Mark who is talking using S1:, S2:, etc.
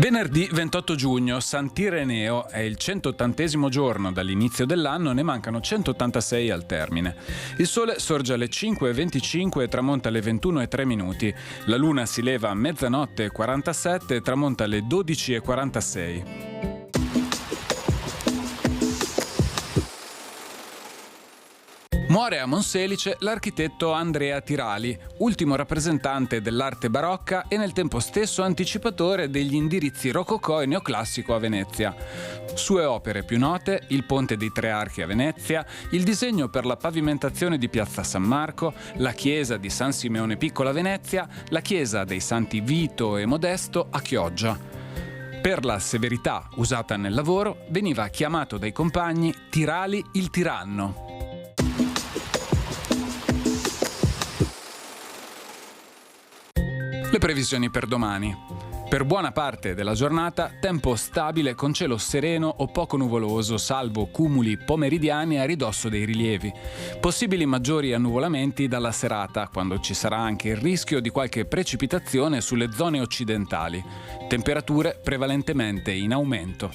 S1: Venerdì 28 giugno, Sant'Ireneo, è il 180° giorno dall'inizio dell'anno, ne mancano 186 al termine. Il sole sorge alle 5:25 e tramonta alle 21:03. La luna si leva a mezzanotte e 47 e tramonta alle 12:46. Muore a Monselice l'architetto Andrea Tirali, ultimo rappresentante dell'arte barocca e nel tempo stesso anticipatore degli indirizzi rococò e neoclassico a Venezia. Sue opere più note: il Ponte dei Tre Archi a Venezia, il disegno per la pavimentazione di Piazza San Marco, la chiesa di San Simeone Piccolo a Venezia, la chiesa dei Santi Vito e Modesto a Chioggia. Per la severità usata nel lavoro veniva chiamato dai compagni Tirali il tiranno. Le previsioni per domani. Per buona parte della giornata, tempo stabile con cielo sereno o poco nuvoloso, salvo cumuli pomeridiani a ridosso dei rilievi. Possibili maggiori annuvolamenti dalla serata, quando ci sarà anche il rischio di qualche precipitazione sulle zone occidentali. Temperature prevalentemente in aumento.